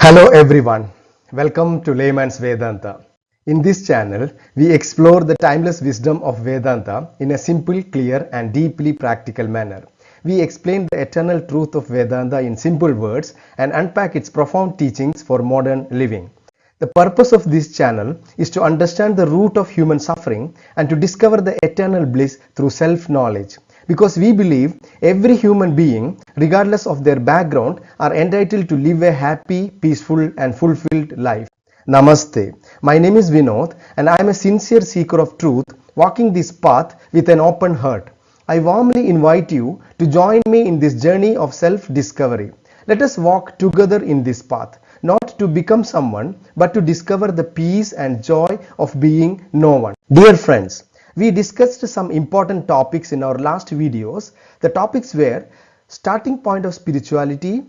Hello everyone, welcome to Layman's Vedanta. In this channel, we explore the timeless wisdom of Vedanta in a simple, clear and deeply practical manner. We explain the eternal truth of Vedanta in simple words and unpack its profound teachings for modern living. The purpose of this channel is to understand the root of human suffering and to discover the eternal bliss through self-knowledge. Because we believe every human being, regardless of their background, are entitled to live a happy, peaceful and fulfilled life. Namaste. My name is Vinod and I am a sincere seeker of truth walking this path with an open heart. I warmly invite you to join me in this journey of self-discovery. Let us walk together in this path, not to become someone, but to discover the peace and joy of being no one. Dear friends, we discussed some important topics in our last videos. The topics were starting point of spirituality,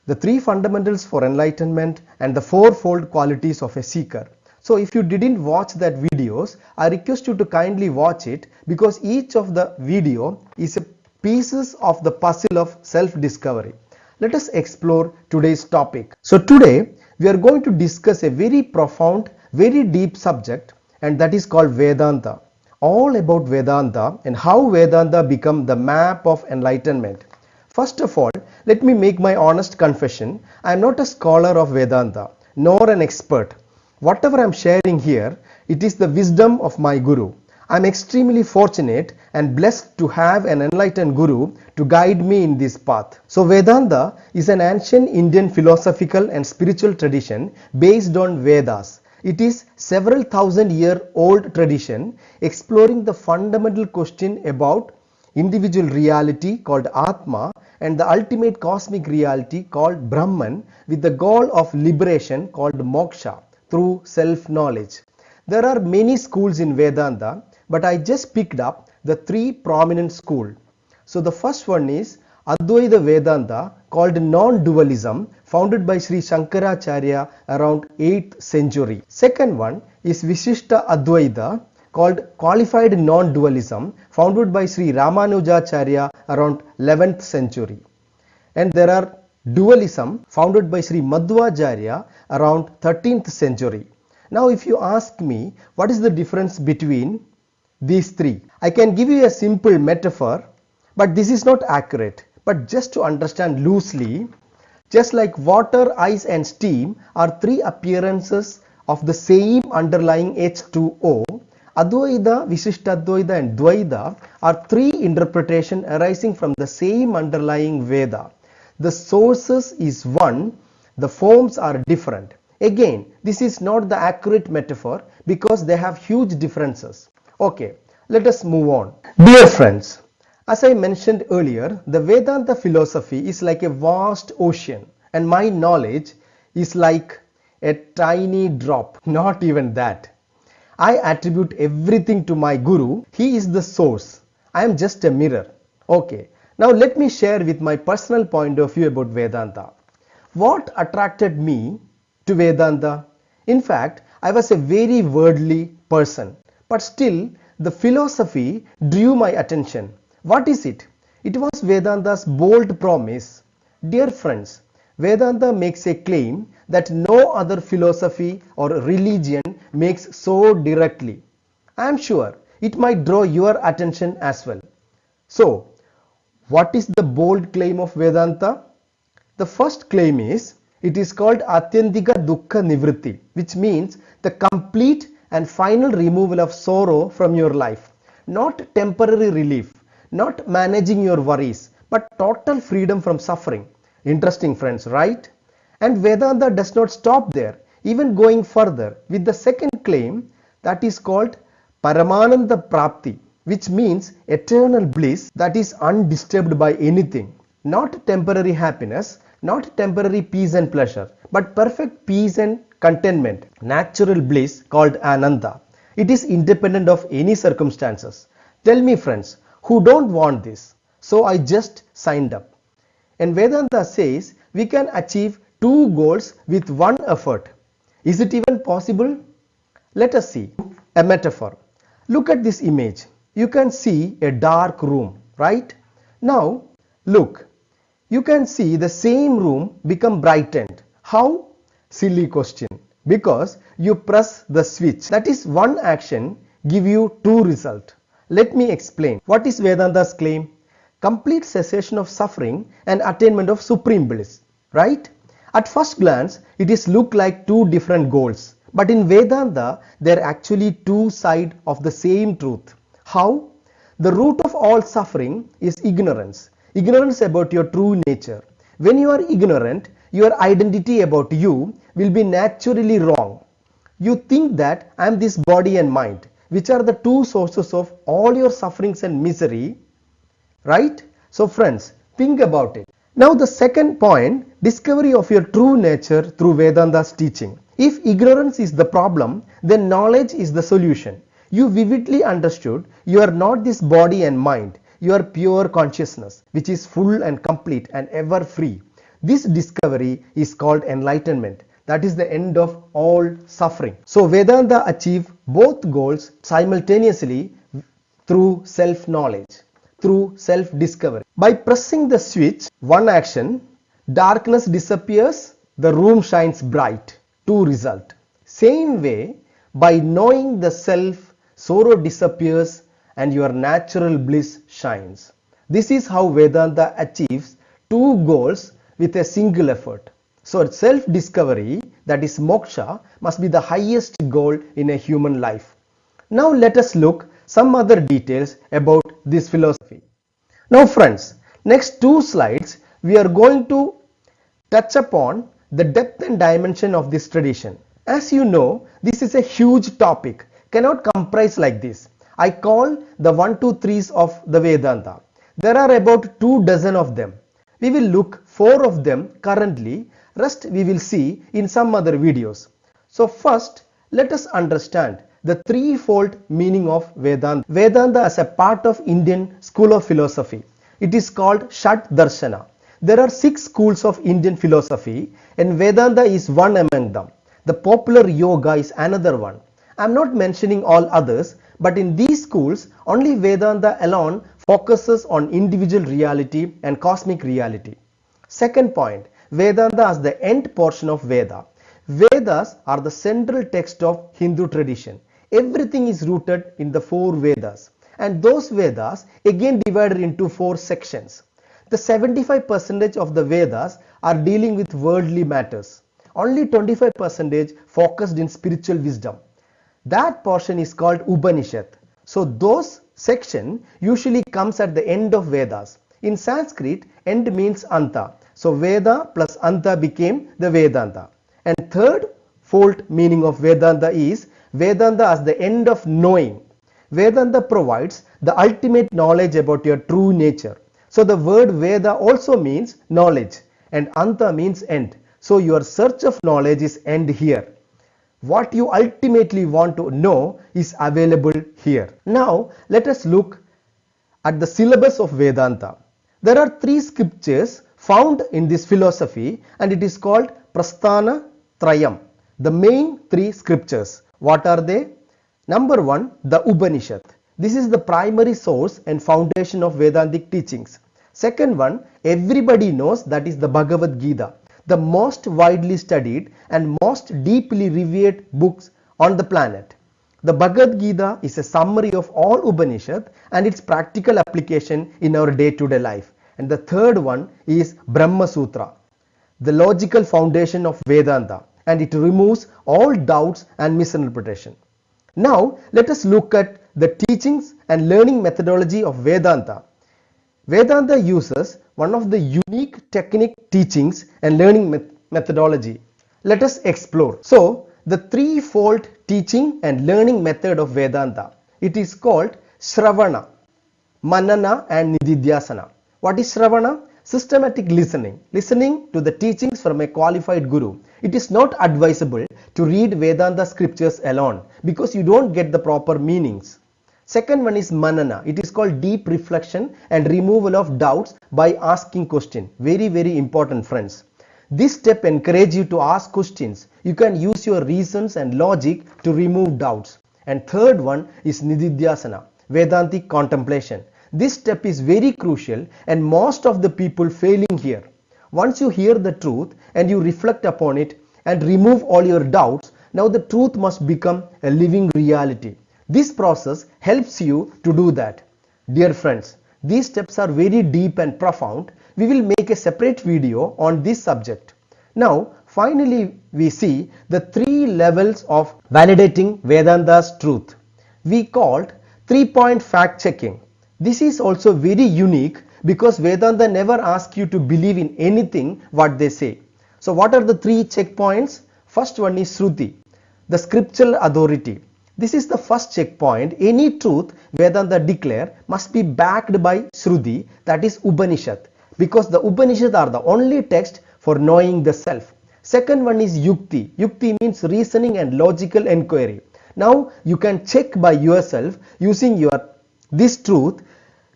the three fundamentals for enlightenment, and the fourfold qualities of a seeker. So if you didn't watch that videos, I request you to kindly watch it because each of the video is a pieces of the puzzle of self-discovery. Let us explore today's topic. So today we are going to discuss a very profound, very deep subject, and that is called Vedanta. All about Vedanta and how Vedanta become the map of enlightenment. First of all, let me make my honest confession. I am not a scholar of Vedanta, nor an expert. Whatever I am sharing here, it is the wisdom of my Guru. I am extremely fortunate and blessed to have an enlightened Guru to guide me in this path. So Vedanta is an ancient Indian philosophical and spiritual tradition based on Vedas. It is several thousand-year-old tradition exploring the fundamental question about individual reality called Atma and the ultimate cosmic reality called Brahman with the goal of liberation called Moksha through self-knowledge. There are many schools in Vedanta, but I just picked up the three prominent schools. So the first one is Advaita Vedanta, called non-dualism, founded by Sri Shankaracharya around 8th century. Second one is Vishishta Advaita, called qualified non-dualism, founded by Sri Ramanujacharya around 11th century. And there are dualism, founded by Sri Madhvacharya around 13th century. Now if you ask me what is the difference between these three, I can give you a simple metaphor, but this is not accurate. But just to understand loosely, just like water, ice and steam are three appearances of the same underlying H2O, Advaita, Vishishtadvaita and Dvaita are three interpretations arising from the same underlying Veda. The sources is one, the forms are different. Again, this is not the accurate metaphor because they have huge differences. Okay, let us move on. Dear friends, as I mentioned earlier, the Vedanta philosophy is like a vast ocean and my knowledge is like a tiny drop, not even that. I attribute everything to my Guru. He is the source. I am just a mirror. Okay, now let me share with my personal point of view about Vedanta. What attracted me to Vedanta? In fact, I was a very worldly person, but still the philosophy drew my attention. What is it? It was Vedanta's bold promise. Dear friends, Vedanta makes a claim that no other philosophy or religion makes so directly. I am sure it might draw your attention as well. So, what is the bold claim of Vedanta? The first claim is, it is called Atyantika Dukkha Nivritti, which means the complete and final removal of sorrow from your life. Not temporary relief, not managing your worries, but total freedom from suffering. Interesting friends, right? And Vedanta does not stop there, even going further with the second claim that is called Paramananda Prapti, which means eternal bliss that is undisturbed by anything. Not temporary happiness, not temporary peace and pleasure, but perfect peace and contentment, natural bliss called Ananda. It is independent of any circumstances. Tell me friends, who don't want this? So I just signed up. And Vedanta says we can achieve two goals with one effort. Is it even possible? Let us see a metaphor. Look at this image. You can see a dark room, right? Now look, you can see the same room become brightened. How? Silly question. Because you press the switch. That is one action give you two results. Let me explain. What is Vedanta's claim? Complete cessation of suffering and attainment of supreme bliss. Right? At first glance, it is look like two different goals. But in Vedanta, they are actually two sides of the same truth. How? The root of all suffering is ignorance. Ignorance about your true nature. When you are ignorant, your identity about you will be naturally wrong. You think that I am this body and mind, which are the two sources of all your sufferings and misery. Right? So friends, think about it. Now the second point, discovery of your true nature through Vedanta's teaching. If ignorance is the problem, then knowledge is the solution. You vividly understood you are not this body and mind. You are pure consciousness, which is full and complete and ever free. This discovery is called enlightenment. That is the end of all suffering. So Vedanta achieves both goals simultaneously through self-knowledge, through self-discovery. By pressing the switch, one action, darkness disappears, the room shines bright. Two result. Same way, by knowing the self, sorrow disappears and your natural bliss shines. This is how Vedanta achieves two goals with a single effort. So self-discovery, that is moksha, must be the highest goal in a human life. Now let us look some other details about this philosophy. Now friends, next two slides we are going to touch upon the depth and dimension of this tradition. As you know, this is a huge topic, cannot comprise like this. I call the 1, 2, 3s of the Vedanta. There are about 24 of them. We will look 4 of them currently, rest we will see in some other videos. So first, let us understand the threefold meaning of Vedanta. Vedanta as a part of Indian school of philosophy. It is called Shat Darshana. There are 6 schools of Indian philosophy and Vedanta is one among them. The popular yoga is another one. I am not mentioning all others, but in these schools only Vedanta alone focuses on individual reality and cosmic reality. Second point, Vedanta as the end portion of Veda. Vedas are the central text of Hindu tradition. Everything is rooted in the 4 Vedas, and those Vedas again divided into 4 sections. The 75% of the Vedas are dealing with worldly matters. Only 25% focused in spiritual wisdom. That portion is called Upanishad. So those section usually comes at the end of Vedas. In Sanskrit, end means Anta. So Veda plus Anta became the Vedanta. And third fold meaning of Vedanta is Vedanta as the end of knowing. Vedanta provides the ultimate knowledge about your true nature. So the word Veda also means knowledge and Anta means end. So your search of knowledge is end here. What you ultimately want to know is available here. Now let us look at the syllabus of Vedanta. There are 3 scriptures found in this philosophy and it is called Prasthana Trayam. The main 3 scriptures. What are they? Number 1, the Upanishad. This is the primary source and foundation of Vedantic teachings. Second one, everybody knows, that is the Bhagavad Gita, the most widely studied and most deeply revered books on the planet. The Bhagavad Gita is a summary of all Upanishads and its practical application in our day-to-day life. And the third one is Brahma Sutra, the logical foundation of Vedanta, and it removes all doubts and misinterpretation. Now let us look at the teachings and learning methodology of Vedanta. Vedanta uses one of the unique technique, teachings and learning methodology. Let us explore. So the threefold teaching and learning method of Vedanta, it is called Sravana-Manana and Nididhyasana. What is Sravana? Systematic listening. Listening to the teachings from a qualified guru. It is not advisable to read Vedanta scriptures alone because you don't get the proper meanings. Second one is Manana. It is called deep reflection and removal of doubts by asking questions. Very, very important, friends. This step encourages you to ask questions. You can use your reasons and logic to remove doubts. And third one is Nididhyasana, Vedantic contemplation. This step is very crucial and most of the people failing here. Once you hear the truth and you reflect upon it, and remove all your doubts, now the truth must become a living reality. This process helps you to do that. Dear friends, these steps are very deep and profound. We will make a separate video on this subject. Now, finally, we see the three levels of validating Vedanta's truth. We called 3-point fact checking. This is also very unique because Vedanta never asks you to believe in anything what they say. So what are the three checkpoints? First one is Shruti, the scriptural authority. This is the first checkpoint. Any truth Vedanta declare must be backed by Shruti, that is Upanishad, because the Upanishads are the only text for knowing the self. Second one is Yukti. Yukti means reasoning and logical inquiry. Now you can check by yourself using this truth,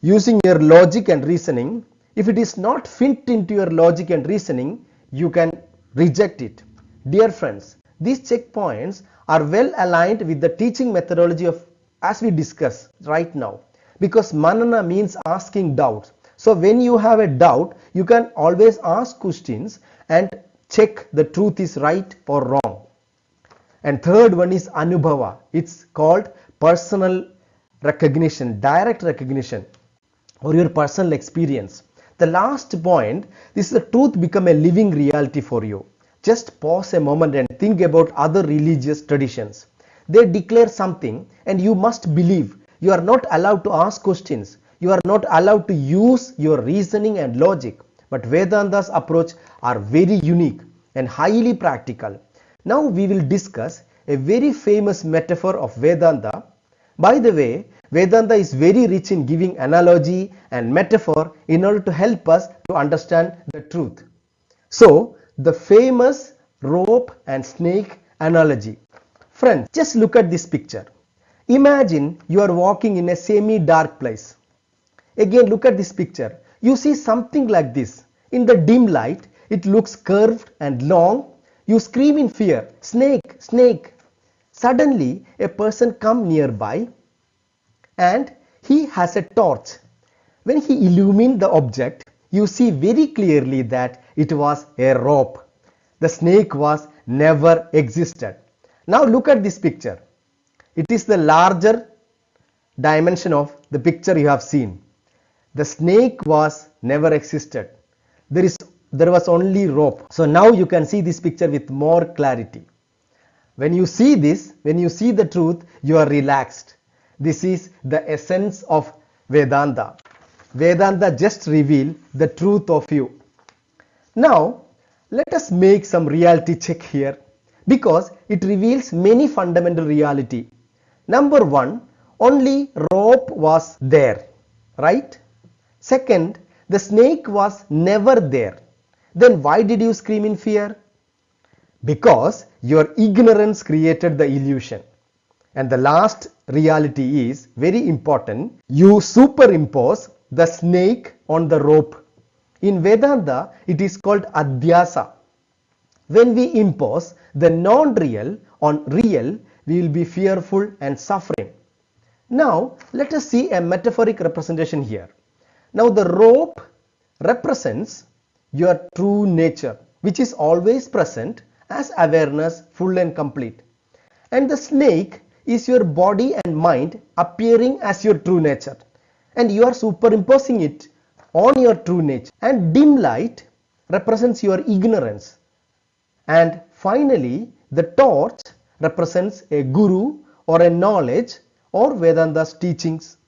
using your logic and reasoning. If it is not fit into your logic and reasoning, you can reject it. Dear friends, these checkpoints are well aligned with the teaching methodology of as we discuss right now, because manana means asking doubts. So when you have a doubt, you can always ask questions and check the truth is right or wrong. And third one is anubhava. It's called personal recognition, direct recognition, or your personal experience. The last point, this is the truth become a living reality for you. Just pause a moment and think about other religious traditions. They declare something and you must believe. You are not allowed to ask questions. You are not allowed to use your reasoning and logic. But Vedanta's approach are very unique and highly practical. Now we will discuss a very famous metaphor of Vedanta. By the way, Vedanta is very rich in giving analogy and metaphor in order to help us to understand the truth. So, the famous rope and snake analogy. Friends, just look at this picture. Imagine you are walking in a semi-dark place. Again, look at this picture. You see something like this. In the dim light, it looks curved and long. You scream in fear, snake, snake. Suddenly, a person comes nearby and he has a torch. When he illuminates the object, you see very clearly that it was a rope. The snake was never existed. Now look at this picture. It is the larger dimension of the picture you have seen. The snake was never existed. There was only rope. So now you can see this picture with more clarity. When you see this, when you see the truth, you are relaxed. This is the essence of Vedanta. Vedanta just reveals the truth of you. Now, let us make some reality check here, because it reveals many fundamental reality. Number one, only rope was there, right? Second, the snake was never there. Then why did you scream in fear? Because your ignorance created the illusion. And the last reality is very important. You superimpose the snake on the rope. In Vedanta, it is called adhyasa. When we impose the non-real on real, we will be fearful and suffering. Now, let us see a metaphoric representation here. Now, the rope represents your true nature, which is always present as awareness, full and complete. And the snake is your body and mind appearing as your true nature, and you are superimposing it on your true nature. And dim light represents your ignorance. And finally, the torch represents a guru or a knowledge or Vedanta's teachings.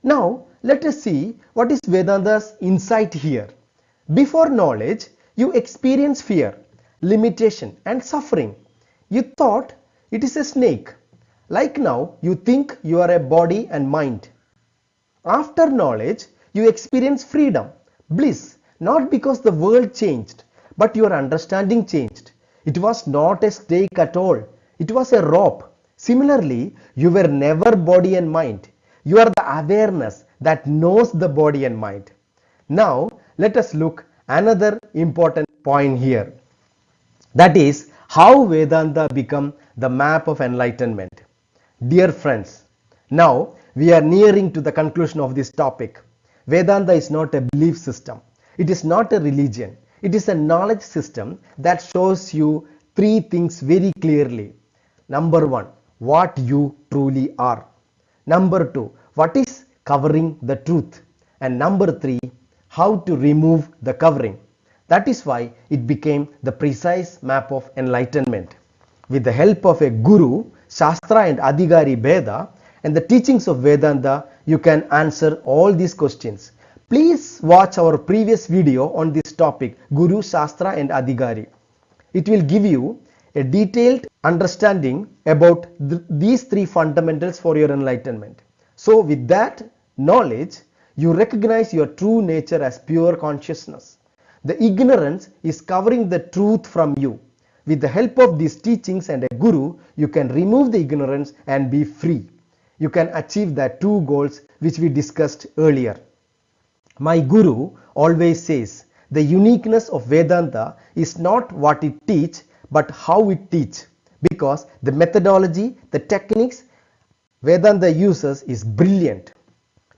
Now, let us see what is Vedanta's insight here. Before knowledge, you experience fear, limitation and suffering. You thought it is a snake. Like now, you think you are a body and mind. After knowledge, you experience freedom, bliss, not because the world changed, but your understanding changed. It was not a snake at all. It was a rope. Similarly, you were never body and mind. You are the awareness that knows the body and mind. Now, let us look another important point here. That is how Vedanta become the map of enlightenment. Dear friends, now we are nearing to the conclusion of this topic. Vedanta is not a belief system. It is not a religion. It is a knowledge system that shows you three things very clearly. Number one, what you truly are. Number two, what is covering the truth. And number three, how to remove the covering. That is why it became the precise map of enlightenment. With the help of a guru, Shastra and Adhikari Bheda, and the teachings of Vedanta, you can answer all these questions. Please watch our previous video on this topic, Guru, Shastra and Adhikari. It will give you a detailed understanding about these three fundamentals for your enlightenment. So with that knowledge, you recognize your true nature as pure consciousness. The ignorance is covering the truth from you. With the help of these teachings and a guru, you can remove the ignorance and be free. You can achieve the two goals which we discussed earlier. My guru always says, the uniqueness of Vedanta is not what it teaches, but how it teaches. Because the methodology, the techniques Vedanta uses is brilliant.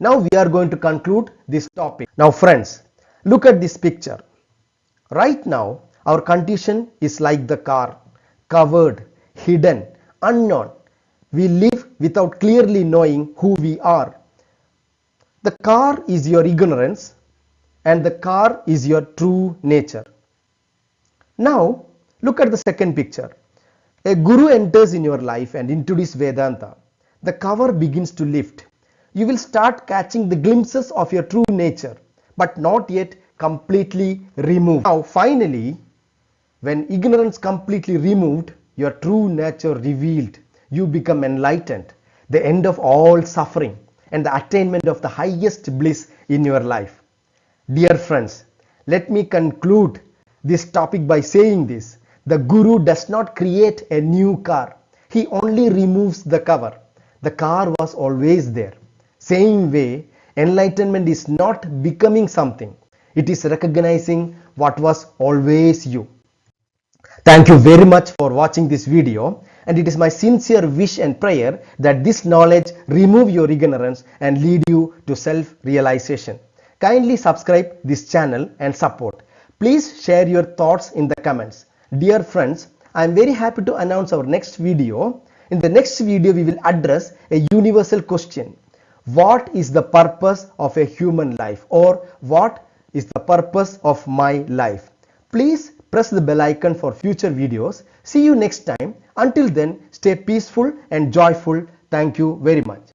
Now we are going to conclude this topic. Now friends, look at this picture. Right now, our condition is like the car, covered, hidden, unknown. We live without clearly knowing who we are. The car is your ignorance and the car is your true nature. Now, look at the second picture. A guru enters in your life and introduces Vedanta. The cover begins to lift. You will start catching the glimpses of your true nature, but not yet completely removed. Now, finally, when ignorance completely removed, your true nature revealed, you become enlightened, the end of all suffering and the attainment of the highest bliss in your life. Dear friends, let me conclude this topic by saying this. The guru does not create a new car. He only removes the cover. The car was always there. Same way, enlightenment is not becoming something. It is recognizing what was always you. Thank you very much for watching this video, and it is my sincere wish and prayer that this knowledge remove your ignorance and lead you to self-realization. Kindly subscribe this channel and support. Please share your thoughts in the comments. Dear friends, I am very happy to announce our next video. In the next video, we will address a universal question. What is the purpose of a human life, or what is the purpose of my life? Please press the bell icon for future videos. See you next time. Until then, stay peaceful and joyful. Thank you very much.